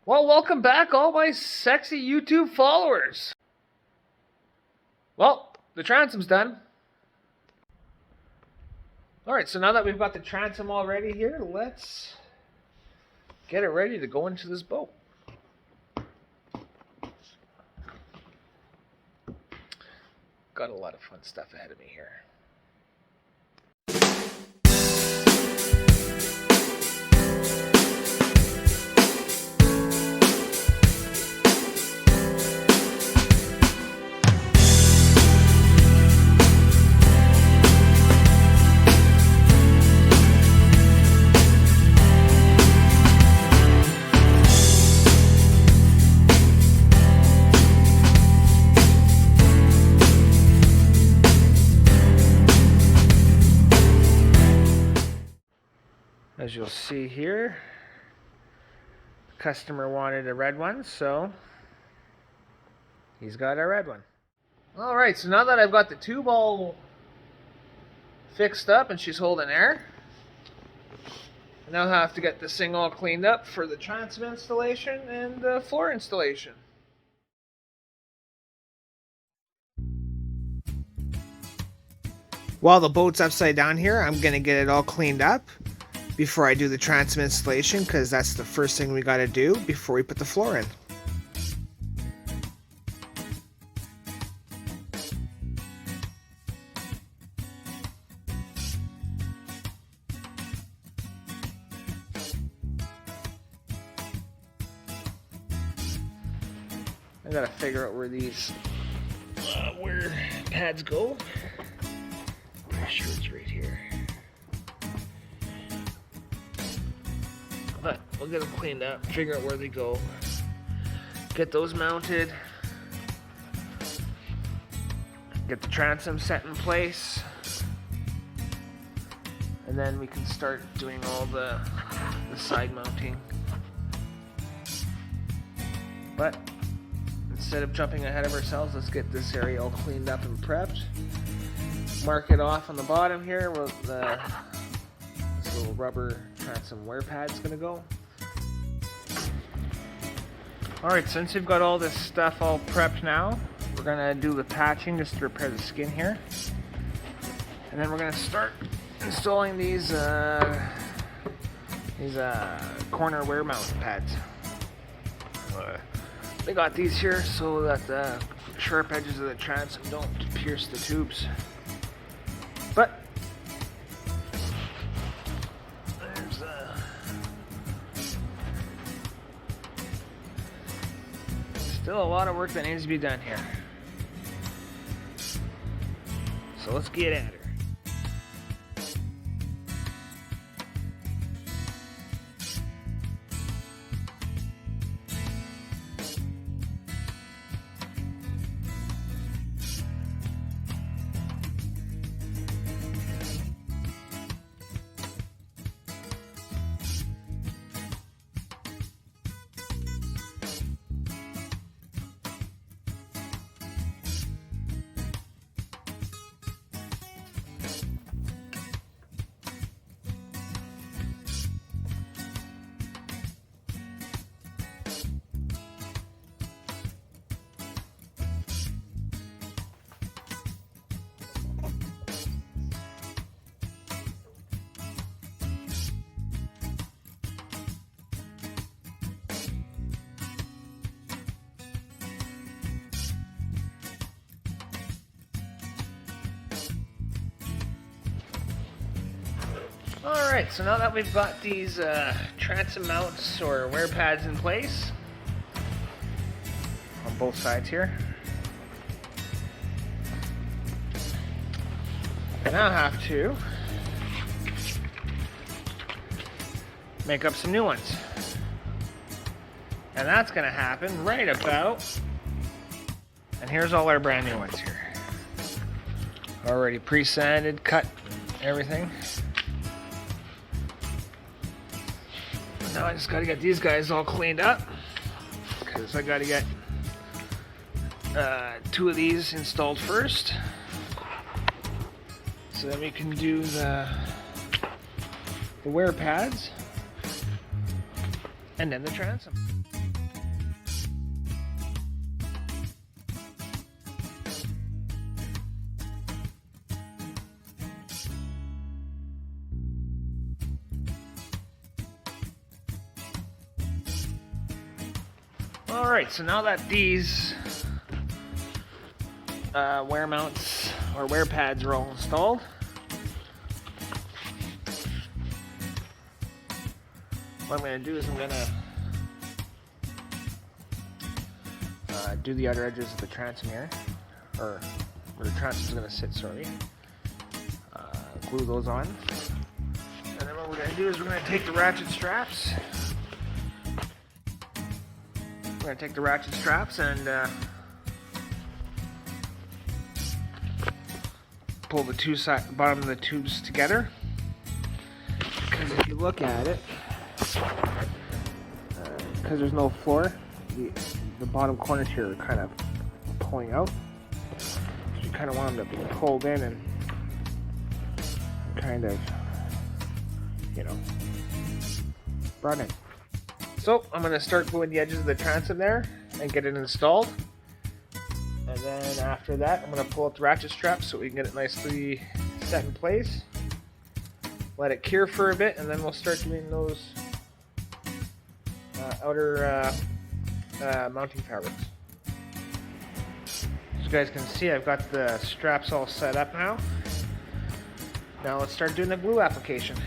Well, welcome back, all my sexy YouTube followers. Well, the transom's done. Alright, so now that we've got the transom all ready here, let's get it ready to go into this boat. Got a lot of fun stuff ahead of me here. As you'll see here, the customer wanted a red one, so he's got a red one. Alright, so now that I've got the tube all fixed up and she's holding air, I now have to get this thing all cleaned up for the transom installation and the floor installation. While the boat's upside down here, I'm going to get it all cleaned up before I do the transom installation, because that's the first thing we got to do before we put the floor in. I gotta figure out where these where pads go. Pretty sure it's right here. But we'll get them cleaned up, figure out where they go, get those mounted, get the transom set in place, and then we can start doing all the side mounting. But instead of jumping ahead of ourselves, let's get this area all cleaned up and prepped. Mark it off on the bottom here with this little rubber transom wear pad's gonna go. Alright, since we've got all this stuff all prepped now, we're gonna do the patching just to repair the skin here. And then we're gonna start installing these corner wear mount pads. They got these here so that the sharp edges of the transom don't pierce the tubes. But there's still a lot of work that needs to be done here. So let's get at it. Alright, so now that we've got these transom mounts or wear pads in place on both sides here, I now have to make up some new ones. And that's going to happen right about, and here's all our brand new ones here. Already pre-sanded, cut, everything. Now I just got to get these guys all cleaned up, because I got to get 2 of these installed first, so then we can do the wear pads and then the transom. Alright, so now that these wear mounts or wear pads are all installed, what I'm going to do is I'm going to do the outer edges of the transom here, or where the transom is going to sit, sorry. Glue those on. And then what we're going to do is we're going to take the ratchet straps. We're going to take the ratchet straps and pull the bottom of the tubes together. Because if you look at it, because there's no floor, the bottom corners here are kind of pulling out. So you kind of want them to be pulled in and kind of, you know, brought in. So I'm going to start gluing the edges of the transom there and get it installed. And then after that, I'm going to pull up the ratchet straps so we can get it nicely set in place. Let it cure for a bit, and then we'll start doing those outer mounting fabrics. As you guys can see, I've got the straps all set up now. Now let's start doing the glue application.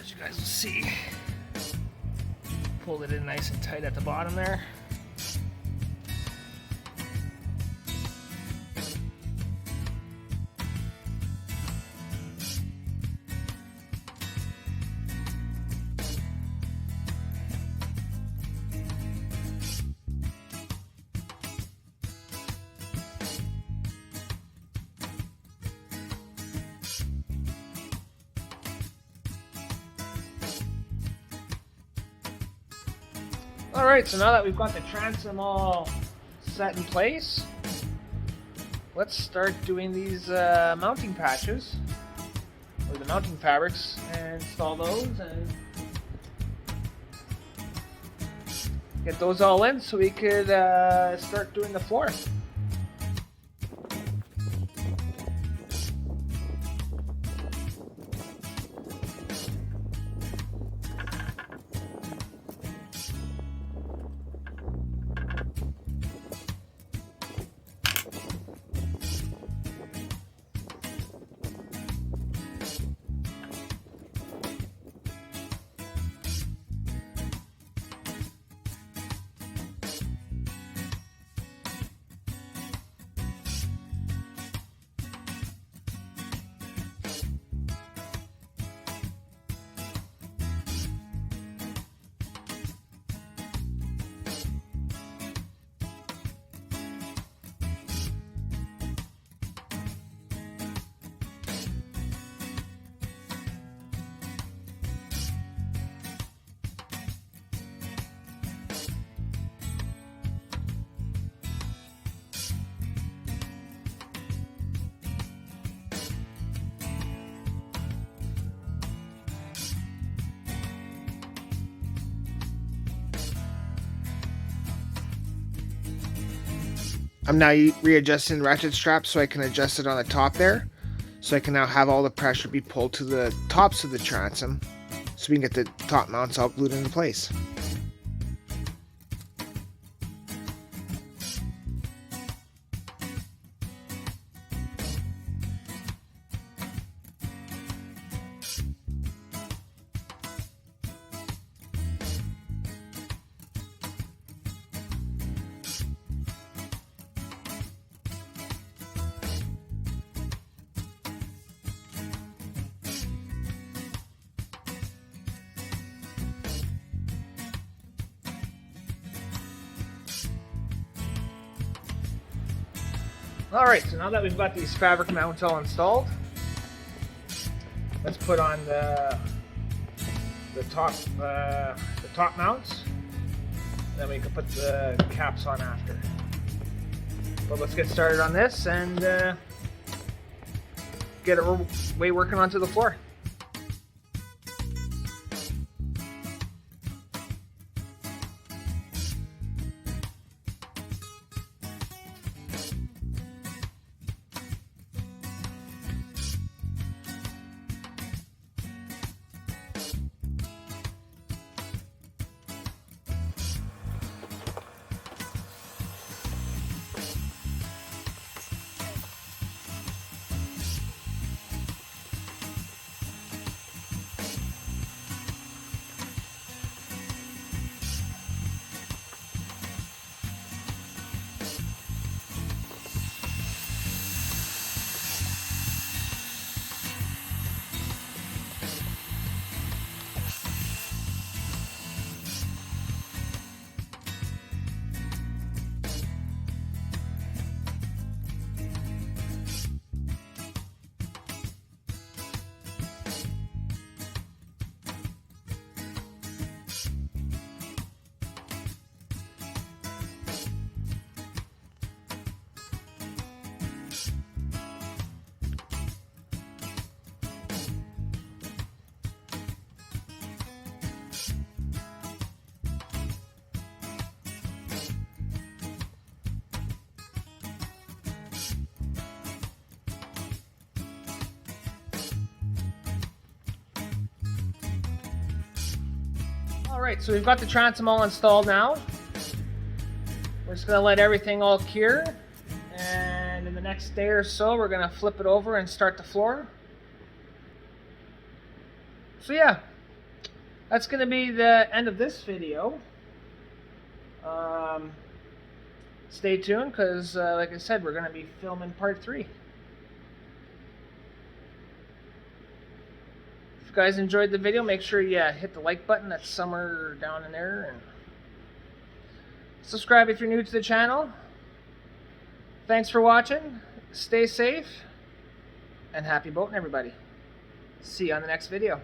You guys will see, pulled it in nice and tight at the bottom there. Alright, so now that we've got the transom all set in place, let's start doing these mounting patches, or the mounting fabrics, and install those and get those all in so we could start doing the floor. I'm now readjusting the ratchet strap so I can adjust it on the top there. So I can now have all the pressure be pulled to the tops of the transom so we can get the top mounts all glued into place. Alright, so now that we've got these fabric mounts all installed, let's put on the top mounts. Then we can put the caps on after. But let's get started on this and get it working onto the floor. Alright, so we've got the transom all installed now. We're just going to let everything all cure, and in the next day or so we're going to flip it over and start the floor. So yeah, that's going to be the end of this video. Stay tuned because like I said, we're going to be filming part 3. If you guys enjoyed the video, make sure you hit the like button that's somewhere down in there, and subscribe if you're new to the channel. Thanks for watching, stay safe, and happy boating everybody. See you on the next video.